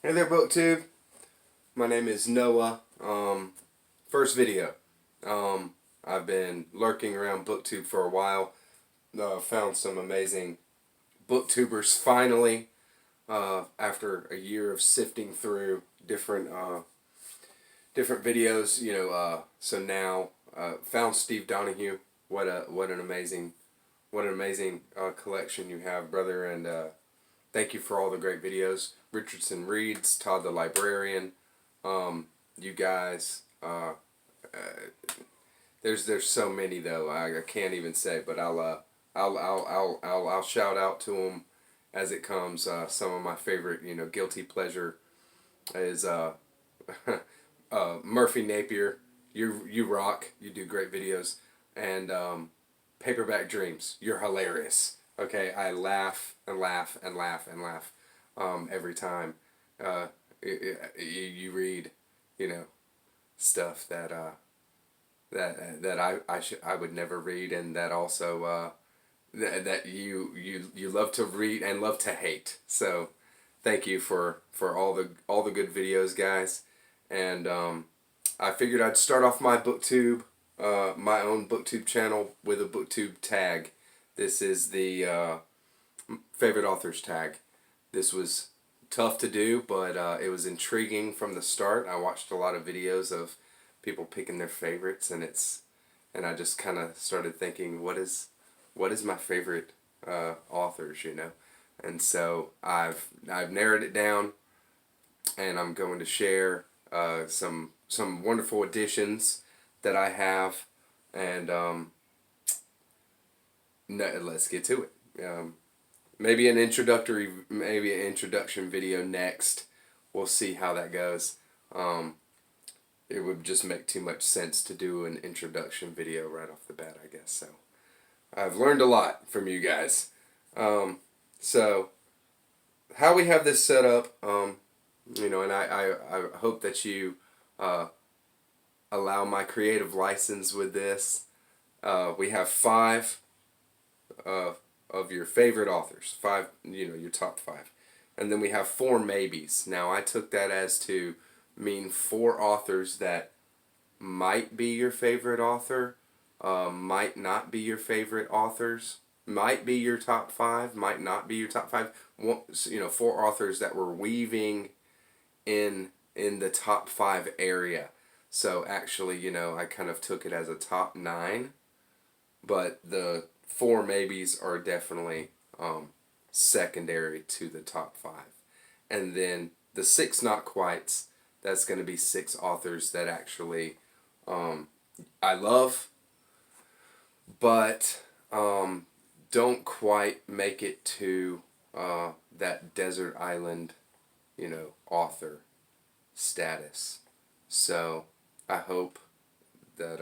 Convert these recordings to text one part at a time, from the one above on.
Hey there, BookTube. My name is Noah. First video. I've been lurking around BookTube for a while. Found some amazing BookTubers finally. After a year of sifting through different videos, so now found Steve Donahue. What an amazing collection you have, brother, and thank you for all the great videos. Richardson Reads, Todd the Librarian, you guys. There's so many though. I can't even say, but I'll shout out to them as it comes. Some of my favorite, guilty pleasure is Murphy Napier. You rock. You do great videos, and Paperback Dreams. You're hilarious. Okay, I laugh and laugh and laugh and laugh every time you read, stuff that I would never read, and that also that you love to read and love to hate. So thank you for all the good videos, guys. And I figured I'd start off my BookTube, my own BookTube channel with a BookTube tag. This is the favorite authors tag. This was tough to do, but it was intriguing from the start. I watched a lot of videos of people picking their favorites, and I just kind of started thinking, what is my favorite authors, And so I've narrowed it down, and I'm going to share some wonderful additions that I have, and let's get to it. Maybe an introduction video next. We'll see how that goes. It would just make too much sense to do an introduction video right off the bat, I guess. So I've learned a lot from you guys. So how we have this set up, and I hope that you allow my creative license with this. We have 5 of your favorite authors, 5, your top 5, and then we have 4 maybes. Now I took that as to mean 4 authors that might be your favorite author, might not be your favorite authors, might be your top 5, might not be your top 5. 4 authors that were weaving in the top 5 area. So actually, I kind of took it as a top 9, but the 4 maybes are definitely secondary to the top 5. And then the 6 not quites, that's going to be 6 authors that actually I love, but don't quite make it to that desert island, author status. So I hope that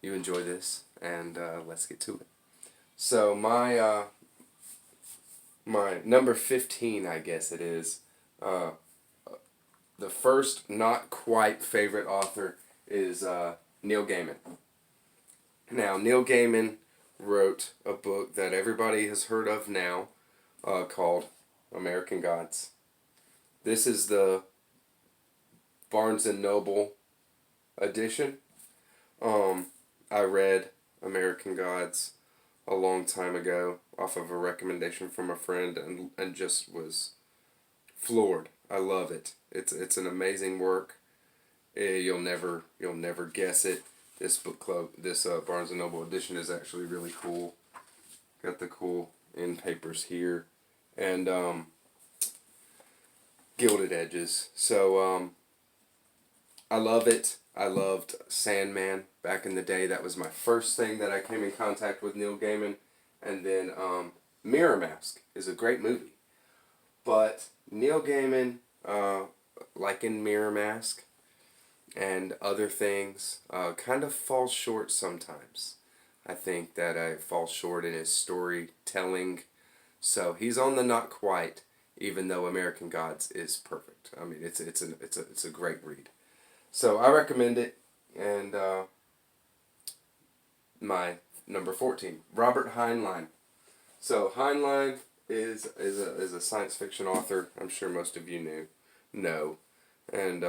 you enjoy this, and let's get to it. So my number 15, I guess it is, the first not quite favorite author is Neil Gaiman. Now, Neil Gaiman wrote a book that everybody has heard of now, called American Gods. This is the Barnes & Noble edition. I read American Gods a long time ago off of a recommendation from a friend, and just was floored. I love it. It's an amazing work. You'll never guess it. This book club, this Barnes & Noble edition is actually really cool. Got the cool end papers here, and gilded edges. So I love it. I loved Sandman back in the day. That was my first thing that I came in contact with Neil Gaiman. And then Mirror Mask is a great movie. But Neil Gaiman, like in Mirror Mask and other things, kind of falls short sometimes. I think that I fall short in his storytelling. So he's on the not quite, even though American Gods is perfect. I mean, it's a great read. So I recommend it. And my number 14, Robert Heinlein. So Heinlein is a science fiction author. I'm sure most of you know, and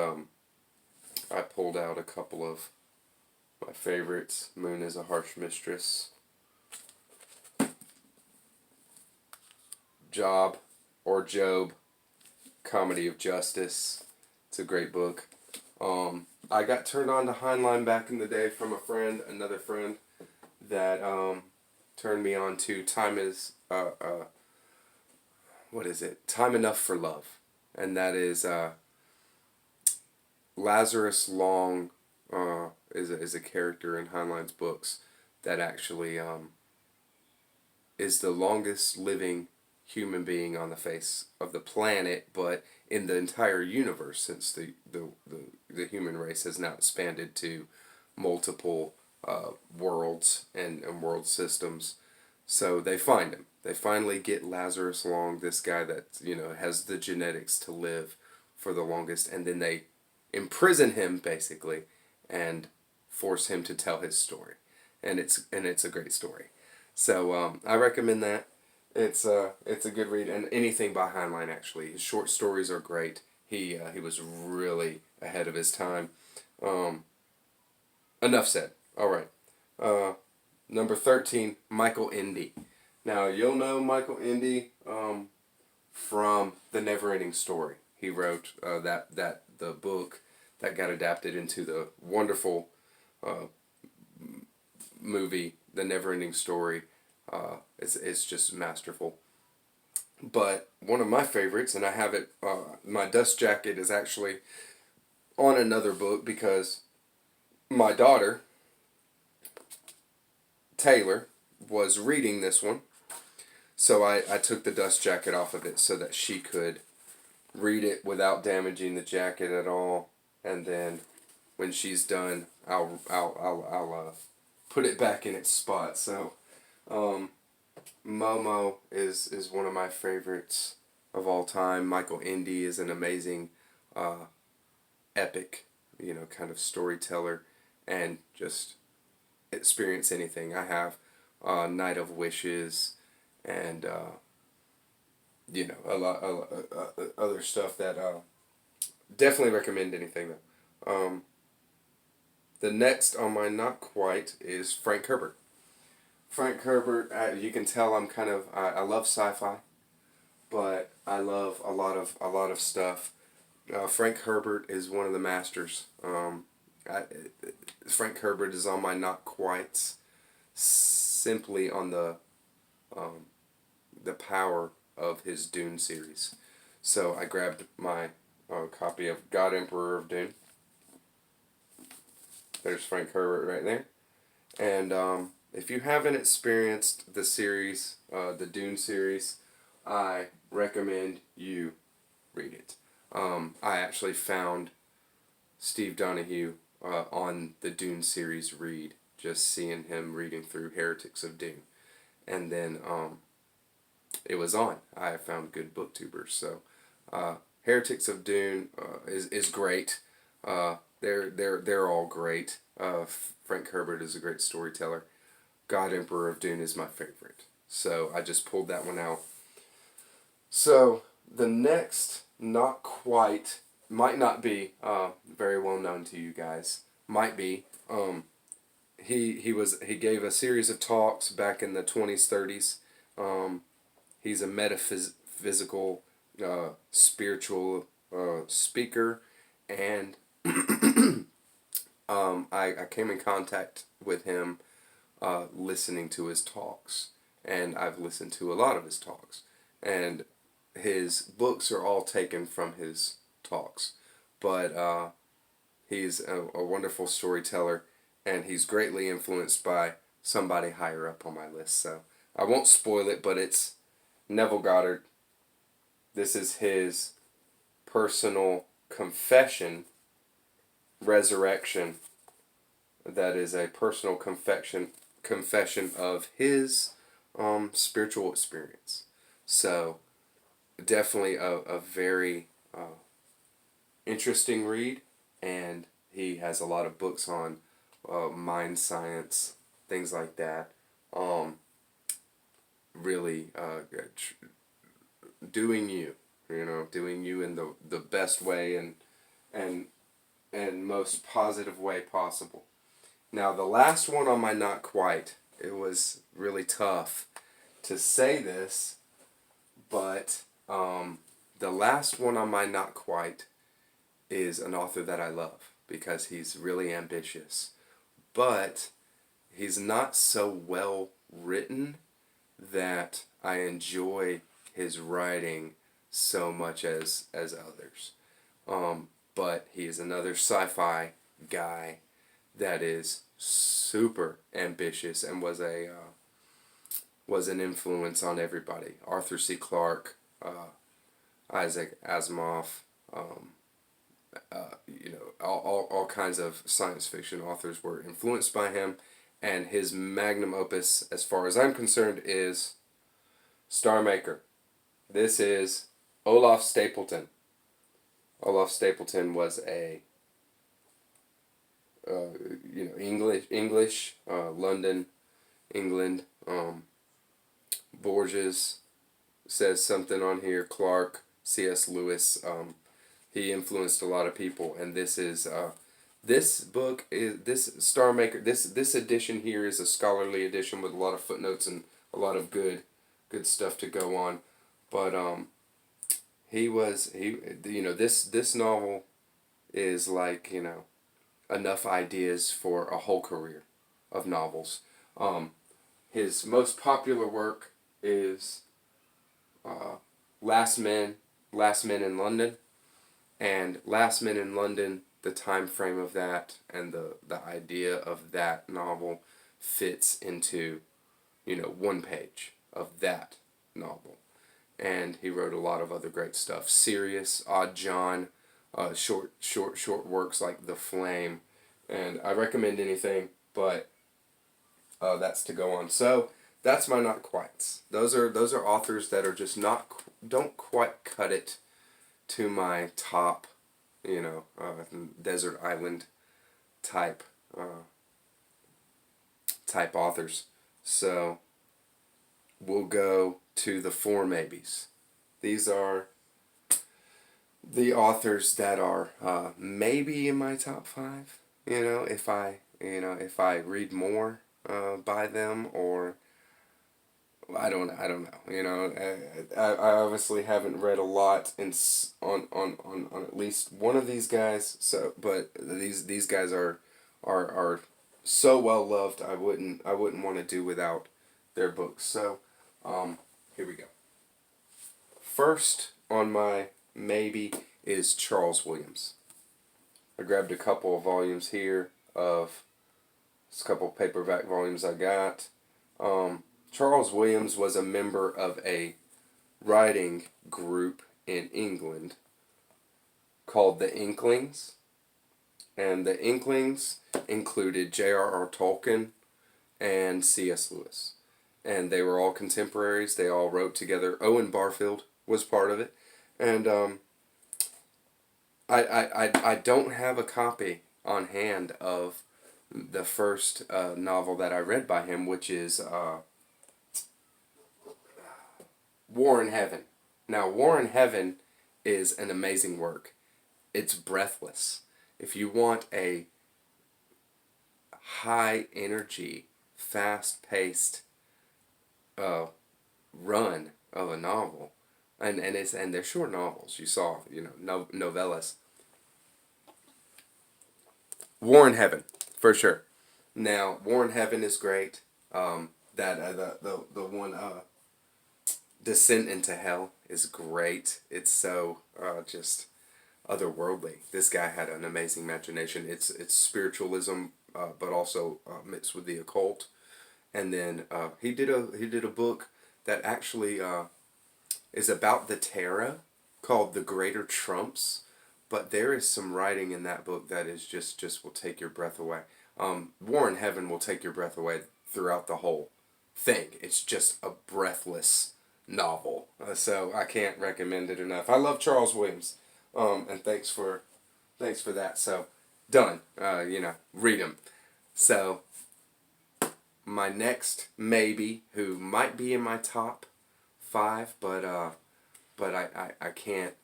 I pulled out a couple of my favorites. Moon is a Harsh Mistress. Job or Job, Comedy of Justice. It's a great book. I got turned on to Heinlein back in the day from a friend, another friend, that turned me on to Time is what is it? Time Enough for Love, and that is Lazarus Long is a character in Heinlein's books that actually is the longest living human being on the face of the planet, but in the entire universe, since the human race has now expanded to multiple worlds and world systems. So they find him. They finally get Lazarus Long, this guy that has the genetics to live for the longest, and then they imprison him basically and force him to tell his story, and it's a great story. So I recommend that. It's a good read, and anything by Heinlein actually. His short stories are great. He was really ahead of his time. Enough said. All right. Number 13, Michael Ende. Now you'll know Michael Ende from The Never-Ending Story. He wrote the book that got adapted into the wonderful movie The Never-Ending Story. It's just masterful. But one of my favorites, and I have it, my dust jacket is actually on another book because my daughter, Taylor, was reading this one. So I took the dust jacket off of it so that she could read it without damaging the jacket at all. And then when she's done, I'll put it back in its spot. So Momo is one of my favorites of all time. Michael Ende is an amazing epic, kind of storyteller, and just experience anything. I have Night of Wishes, and a lot other stuff that definitely recommend anything though. The next on my not quite is Frank Herbert. Frank Herbert, you can tell I love sci-fi, but I love a lot of stuff. Frank Herbert is one of the masters. Frank Herbert is on my not quite, simply on the power of his Dune series. So I grabbed my copy of God Emperor of Dune. There's Frank Herbert right there. And if you haven't experienced the series, the Dune series, I recommend you read it. I actually found Steve Donahue on the Dune series read, just seeing him reading through Heretics of Dune. And then it was on. I found good booktubers. So Heretics of Dune is great. They're all great. Frank Herbert is a great storyteller. God Emperor of Dune is my favorite. So I just pulled that one out. So the next, not quite, might not be very well known to you guys. Might be. He gave a series of talks back in the 20s, 30s. He's a metaphysical, spiritual speaker, and I came in contact with him listening to his talks, and I've listened to a lot of his talks, and his books are all taken from his talks, but he's a wonderful storyteller, and he's greatly influenced by somebody higher up on my list, so I won't spoil it, but it's Neville Goddard. This is his personal confession, Resurrection. That is a personal confession of his spiritual experience. So definitely a very interesting read, and he has a lot of books on mind science, things like that. Really doing you, doing you in the best way and and most positive way possible. Now the last one on my not quite, it was really tough to say this, but the last one on my not quite is an author that I love because he's really ambitious, but he's not so well written that I enjoy his writing so much as others. But he is another sci-fi guy that is super ambitious and was an influence on everybody. Arthur C. Clarke, Isaac Asimov, all kinds of science fiction authors were influenced by him, and his magnum opus, as far as I'm concerned, is Star Maker. This is Olaf Stapledon. Olaf Stapledon was a English, London, England. Borges says something on here. Clarke, C.S. Lewis. He influenced a lot of people, and this is this book is this Star Maker. This edition here is a scholarly edition with a lot of footnotes and a lot of good stuff to go on. But this novel is like enough ideas for a whole career of novels. His most popular work is Last Men in London, and Last Men in London. The time frame of that and the idea of that novel fits into one page of that novel. And he wrote a lot of other great stuff. Serious, Odd John, short works like The Flame, and I recommend anything, but that's to go on. So that's my not quites. Those are authors that are just don't quite cut it to my top, desert island type authors. So we'll go to the four maybes. These are the authors that are maybe in my top five. If I read more by them, or I don't know. I obviously haven't read a lot on at least one of these guys. So, but these guys are so well loved. I wouldn't want to do without their books. So, here we go. First on my maybe is Charles Williams. I grabbed a couple of volumes here of a couple of paperback volumes I got. Charles Williams was a member of a writing group in England called the Inklings, and the Inklings included J.R.R. Tolkien and C.S. Lewis, and they were all contemporaries. They all wrote together. Owen Barfield was part of it, and I don't have a copy on hand of the first novel that I read by him, which is War in Heaven. Now, War in Heaven is an amazing work. It's breathless. If you want a high energy, fast paced run of a novel, and they're short novels. You saw novellas. War in Heaven, for sure. Now, War in Heaven is great. The one Descent into Hell is great. It's so just otherworldly. This guy had an amazing imagination. It's spiritualism, but also mixed with the occult. And then he did a book that actually is about the Terra, called The Greater Trumps. But there is some writing in that book that is just will take your breath away. War in Heaven will take your breath away throughout the whole thing. It's just a breathless novel. So I can't recommend it enough. I love Charles Williams. And thanks for that. So done. Read them. So my next maybe, who might be in my top five, but but I can't,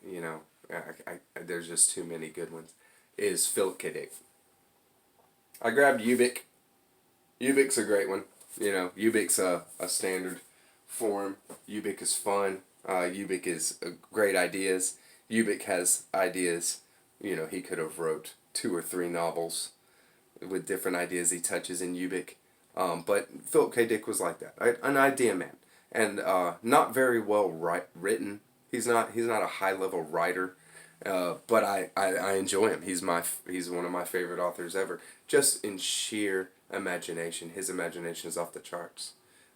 there's just too many good ones, is Philip K. Dick. I grabbed Ubik. Ubik's a great one. Ubik's a standard form. Ubik is fun. Ubik is great ideas. Ubik has ideas. He could have wrote 2 or 3 novels with different ideas he touches in Ubik. But Philip K. Dick was like that, an idea man, and not very well written. He's not a high level writer, but I enjoy him. He's one of my favorite authors ever. Just in sheer imagination, his imagination is off the charts.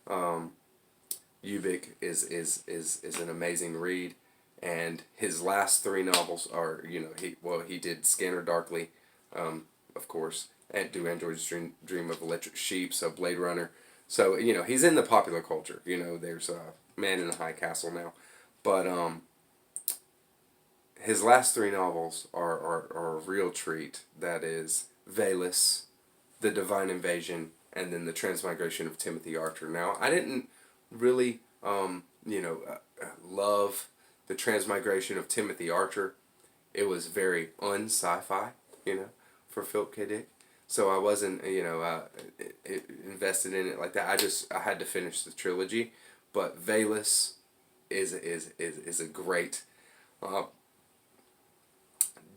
Ubik is an amazing read, and his last 3 novels are he did Scanner Darkly, of course, and Do Androids Dream of Electric Sheep, so Blade Runner. So he's in the popular culture. There's Man in the High Castle now, but his last 3 novels are a real treat. That is Valus, The Divine Invasion, and then The Transmigration of Timothy Archer. Now, I didn't really, love The Transmigration of Timothy Archer. It was very un-sci-fi, for Philip K. Dick. So I wasn't, invested in it like that. I had to finish the trilogy. But Valus is a great,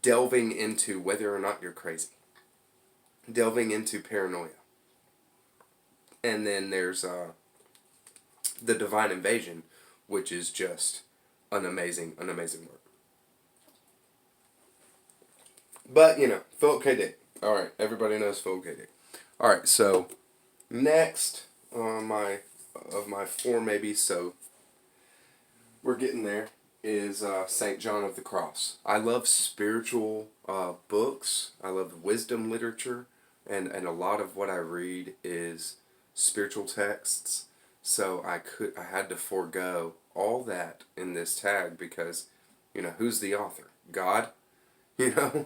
delving into whether or not you're crazy. Delving into paranoia. And then there's The Divine Invasion, which is just an amazing work. But, Philip K. Dick. Alright, everybody knows Philip K. Dick. Alright, so next on my 4 maybe, so we're getting there, is St. John of the Cross. I love spiritual books. I love wisdom literature, and a lot of what I read is spiritual texts. So I had to forego all that in this tag because, who's the author? God, the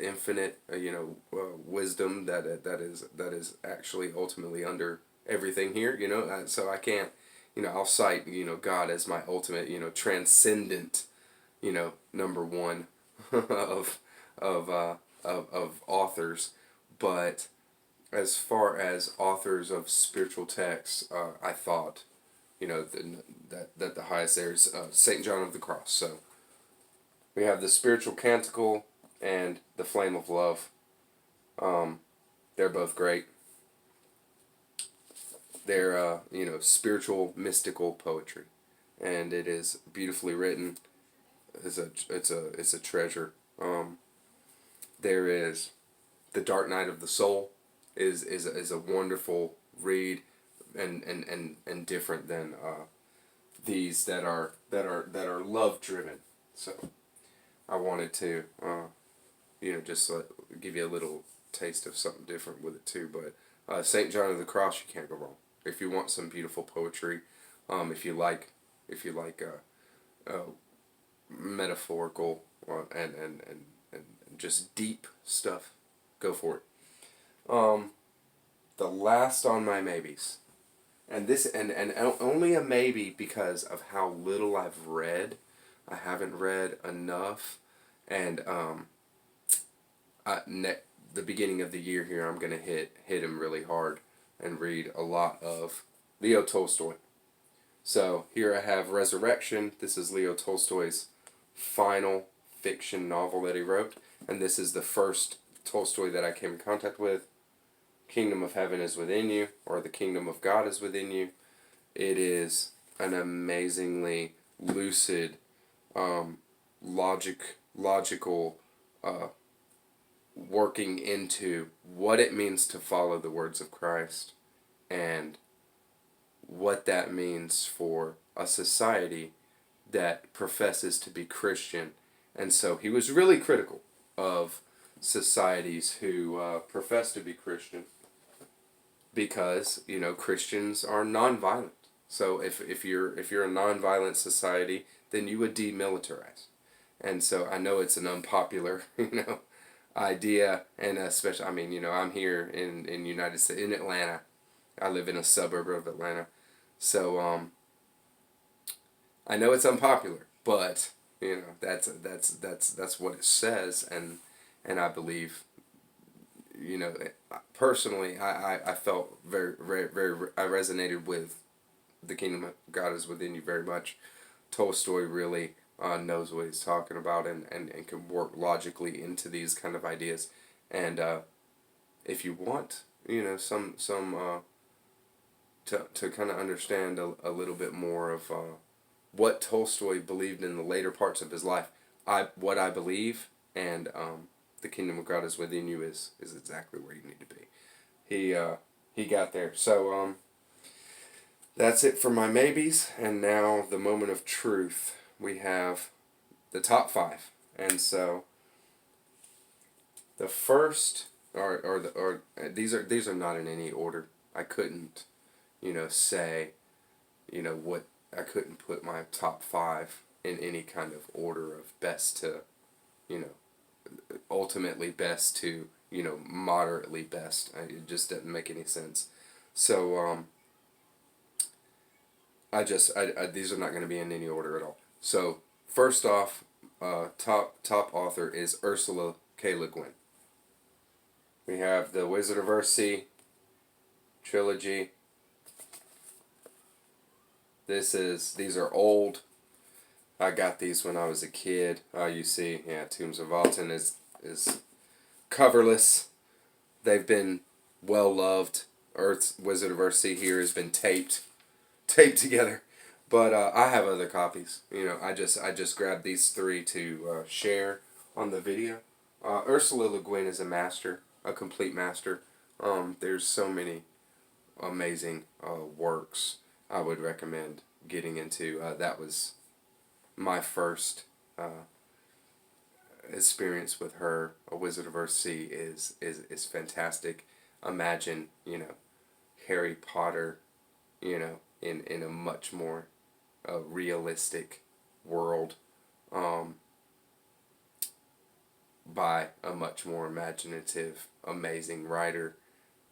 infinite, wisdom that is actually ultimately under everything here. So I can't. I'll cite, God as my ultimate, transcendent, number one of authors. But as far as authors of spiritual texts, I thought, that the highest there is St. John of the Cross. So we have the Spiritual Canticle and the Flame of Love. They're both great. They're spiritual, mystical poetry, and it is beautifully written. It's a treasure. There is The Dark Night of the Soul is a wonderful read, and different than these that are love driven. So I wanted to just give you a little taste of something different with it too. But St. John of the Cross, you can't go wrong. If you want some beautiful poetry, if you like metaphorical and just deep stuff, go for it. The last on my maybes, and only a maybe because of how little I've read. I haven't read enough, and the beginning of the year here, I'm gonna hit him really hard and read a lot of Leo Tolstoy. So here I have Resurrection. This is Leo Tolstoy's final fiction novel that he wrote, and this is the first Tolstoy that I came in contact with. Kingdom of Heaven is Within You, or The Kingdom of God is Within You. It is an amazingly lucid, logical working into what it means to follow the words of Christ, and what that means for a society that professes to be Christian. And so he was really critical of societies who profess to be Christian, because Christians are nonviolent. So if you're a nonviolent society, then you would demilitarize. And so I know it's an unpopular idea, and especially I'm here in United States, in Atlanta. I live in a suburb of Atlanta, so I know it's unpopular, but that's what it says, and I believe, personally, I felt very, I resonated with The Kingdom of God is Within You very much. Tolstoy really knows what he's talking about, and can work logically into these kind of ideas. And if you want, to kind of understand a little bit more of what Tolstoy believed in the later parts of his life, what I believe, and The Kingdom of God is Within You is exactly where you need to be. He got there. So that's it for my maybes, and now the moment of truth. We have the top 5, and so the first or these are not in any order. I couldn't, say, what I couldn't put my top 5 in any kind of order of best to, ultimately best to, moderately best. It just doesn't make any sense. So these are not going to be in any order at all. So first off, top author is Ursula K. Le Guin. We have the Wizard of Earthsea trilogy. These are old. I got these when I was a kid. You see, Tombs of Aten is coverless. They've been well loved. Wizard of Earthsea here has been taped together. But I have other copies. I just grabbed these 3 to share on the video. Ursula Le Guin is a master, a complete master. There's so many amazing works I would recommend getting into. That was my first experience with her. A Wizard of Earthsea is fantastic. Imagine, Harry Potter, in a much more realistic world, by a much more imaginative, amazing writer,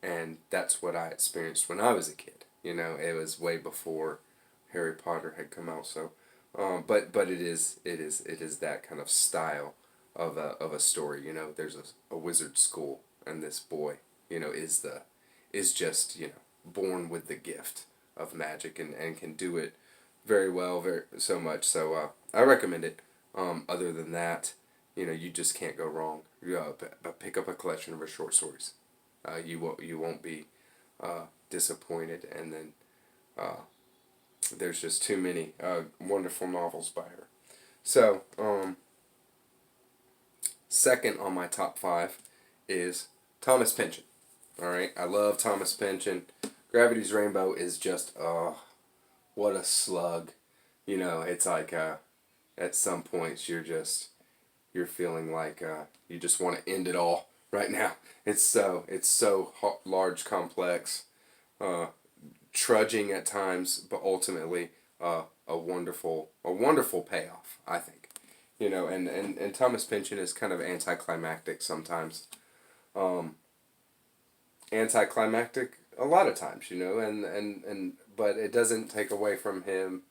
and that's what I experienced when I was a kid. It was way before Harry Potter had come out. So, but it is that kind of style of a story. There's a wizard school, and this boy, is just born with the gift of magic, and can do it very well, so much. So I recommend it. Other than that, you just can't go wrong. Pick up a collection of her short stories. You won't be disappointed. And then there's just too many wonderful novels by her. So second on my top 5 is Thomas Pynchon. All right, I love Thomas Pynchon. Gravity's Rainbow is just what a slug. It's like at some points you're feeling like you just want to end it all right now. It's so large, complex, trudging at times, but ultimately a wonderful payoff, I think. And Thomas Pynchon is kind of anticlimactic sometimes. Anticlimactic a lot of times, and but it doesn't take away from him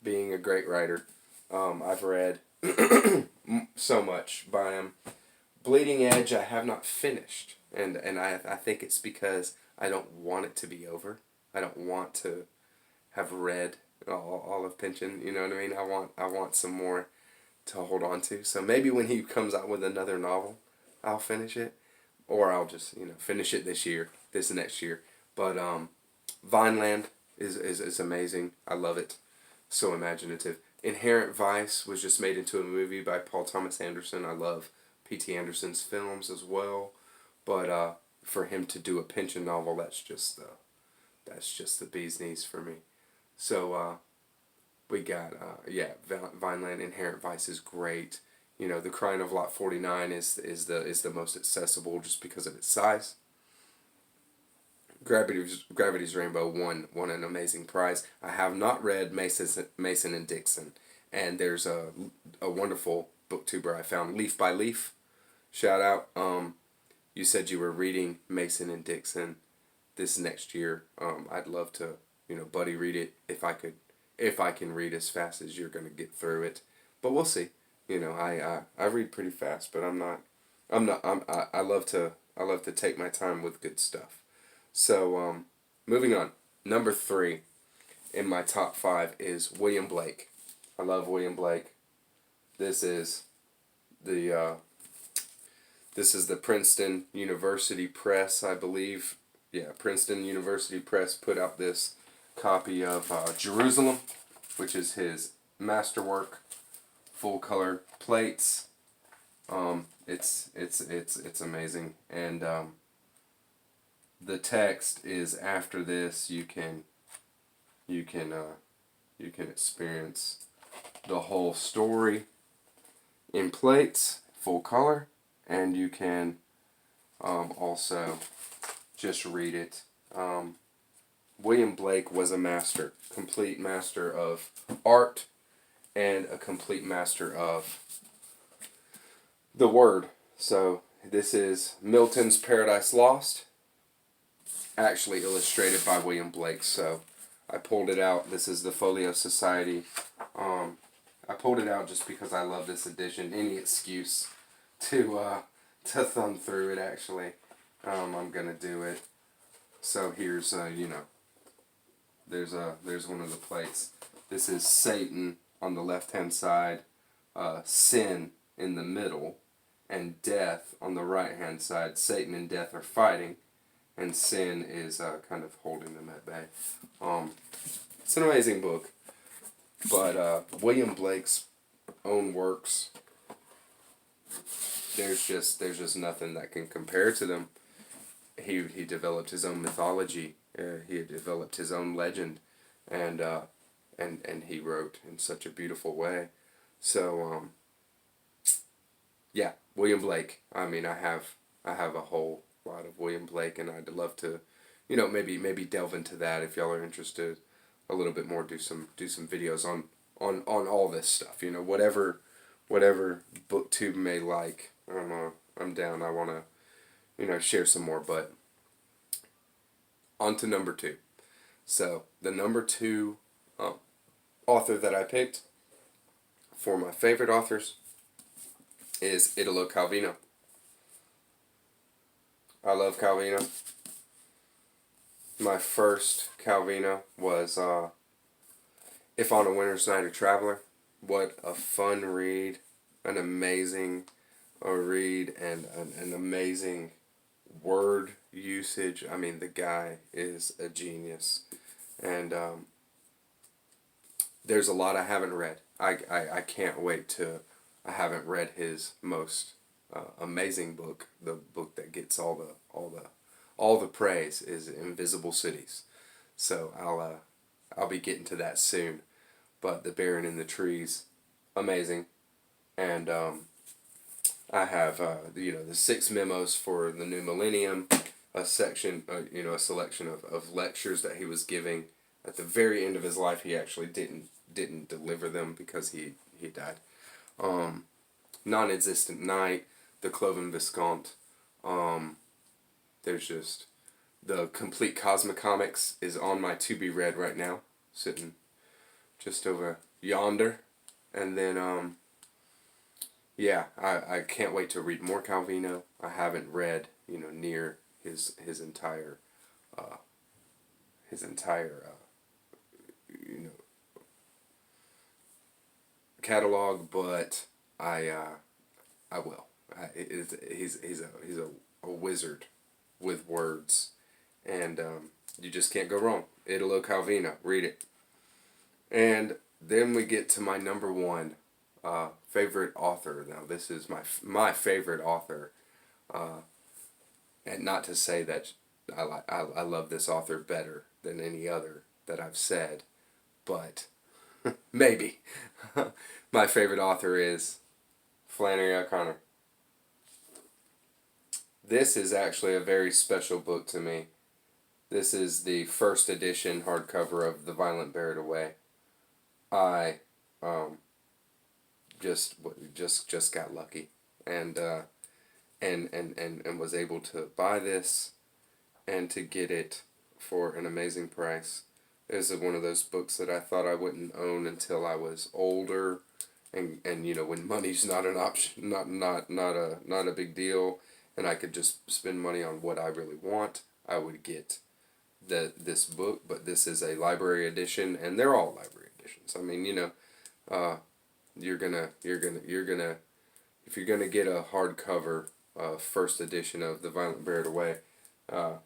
being a great writer. I've read so much by him. Bleeding Edge I have not finished, and I think it's because I don't want it to be over. I don't want to have read all of Pynchon. You know what I mean? I want some more to hold on to. So maybe when he comes out with another novel, I'll finish it, or I'll just finish it this next year. But Vineland is amazing. I love it. So imaginative. Inherent Vice was just made into a movie by Paul Thomas Anderson. I love P.T. Anderson's films as well, but for him to do a Pynchon novel, that's just the bee's knees for me. So we got Vineland. Inherent Vice is great. The Crying of Lot 49 is the most accessible just because of its size. Gravity's Rainbow won an amazing prize. I have not read Mason and Dixon, and there's a wonderful booktuber I found, Leaf by Leaf. Shout out. You said you were reading Mason and Dixon this next year. I'd love to buddy read it if if I can read as fast as you're going to get through it. But we'll see. You know, I read pretty fast, but I love to take my time with good stuff. So, moving on. Number 3 in my top 5 is William Blake. I love William Blake. This is the Princeton University Press, I believe. Yeah, Princeton University Press put out this copy of Jerusalem, which is his masterwork, full color plates. It's amazing, and the text is after this. You can experience the whole story in plates, full color, and you can also just read it. William Blake was a master, complete master of art, and a complete master of the word. So this is Milton's Paradise Lost, actually illustrated by William Blake. So I pulled it out. This is the Folio Society. I pulled it out just because I love this edition. Any excuse to thumb through it, actually, I'm gonna do it. So here's there's one of the plates. This is Satan on the left hand side, sin in the middle, and death on the right hand side. Satan and death are fighting, and sin is kind of holding them at bay. It's an amazing book, but William Blake's own works, there's just nothing that can compare to them. He developed his own mythology. He developed his own legend, and he wrote in such a beautiful way. So yeah, William Blake. I mean, I have a whole lot of William Blake, and I'd love to, maybe delve into that if y'all are interested a little bit more. Do some videos on all this stuff. Whatever BookTube may like. I'm down. I wanna share some more. But on to number 2. So the number 2 author that I picked for my favorite authors is Italo Calvino. I love Calvino. My first Calvino was If on a Winter's Night a Traveler. What a fun read. An amazing read, and an amazing word usage. I mean, the guy is a genius. And there's a lot I haven't read. I can't wait to... I haven't read his most amazing book. The book that gets all the praise is Invisible Cities. So I'll be getting to that soon. But The Baron in the Trees, amazing. And I have the 6 memos for the new millennium, a section, a selection of lectures that he was giving at the very end of his life. He actually didn't deliver them because he died. Non-Existent Night, The Cloven Viscount. There's just the complete Cosmicomics is on my to be read right now, sitting just over yonder. And then yeah, I can't wait to read more Calvino. I haven't read near his entire catalog, but I will. He's a wizard with words, and you just can't go wrong. Italo Calvino, read it. And then we get to my number 1 favorite author. Now this is my favorite author, and not to say that I love this author better than any other that I've said, but maybe. My favorite author is Flannery O'Connor. This is actually a very special book to me. This is the first edition hardcover of The Violent Bear It Away. I just got lucky and was able to buy this and to get it for an amazing price. is one of those books that I thought I wouldn't own until I was older, and you know, when money's not an option, not a big deal, and I could just spend money on what I really want, I would get this book. But this is a library edition, and they're all library editions. I mean, you know, uh, you're gonna if you're gonna get a hardcover first edition of The Violent Buried Away, uh,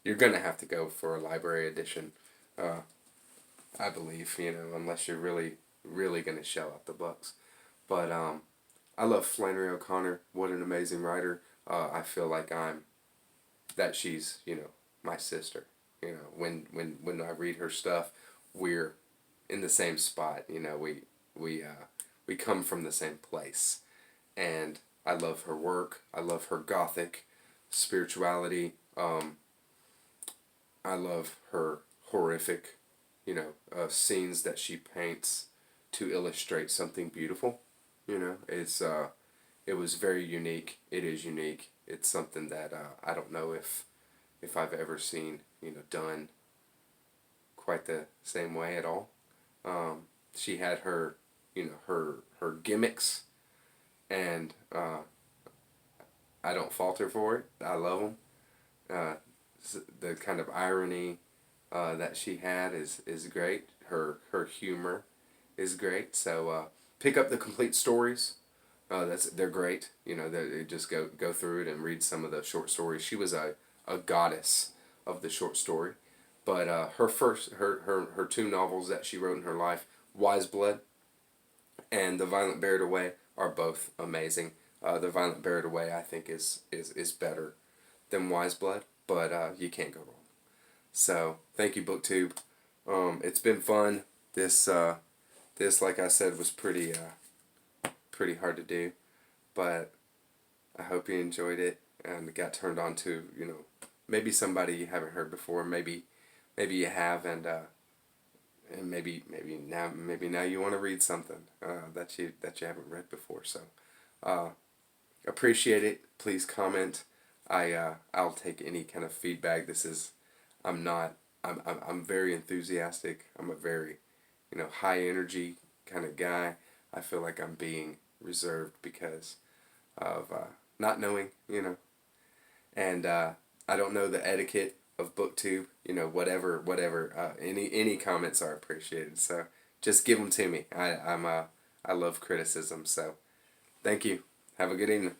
you're gonna have to go for a library edition. Uh, I believe, you know, unless you're really gonna shell out the bucks. But I love Flannery O'Connor. What an amazing writer. I feel like she's, you know, my sister. You know, when I read her stuff, we're in the same spot. You know, we come from the same place, and I love her work. I love her gothic spirituality. I love her horrific, you know, scenes that she paints to illustrate something beautiful. You know, it was very unique. It is unique. It's something that I don't know if I've ever seen, you know, done quite the same way at all. She had her, you know, her gimmicks, and I don't falter for it. I love them. Uh, the kind of irony that she had is great. Her humor is great. So pick up the complete stories. They're great. You know, they just go through it and read some of the short stories. She was a goddess of the short story. But her two novels that she wrote in her life, Wise Blood and The Violent Buried Away, are both amazing. The Violent Buried Away, I think, is better than Wise Blood, but you can't go wrong. So thank you, BookTube. It's been fun. This, like I said, was pretty hard to do, but I hope you enjoyed it and got turned on to, you know, maybe somebody you haven't heard before. Maybe you have, and maybe now you want to read something that you haven't read before. So appreciate it. Please comment. I'll take any kind of feedback. I'm very enthusiastic. I'm a very, you know, high energy kind of guy. I feel like I'm being reserved because of not knowing, you know, and I don't know the etiquette of BookTube. You know, whatever. Any comments are appreciated. So just give them to me. I love criticism. So thank you. Have a good evening.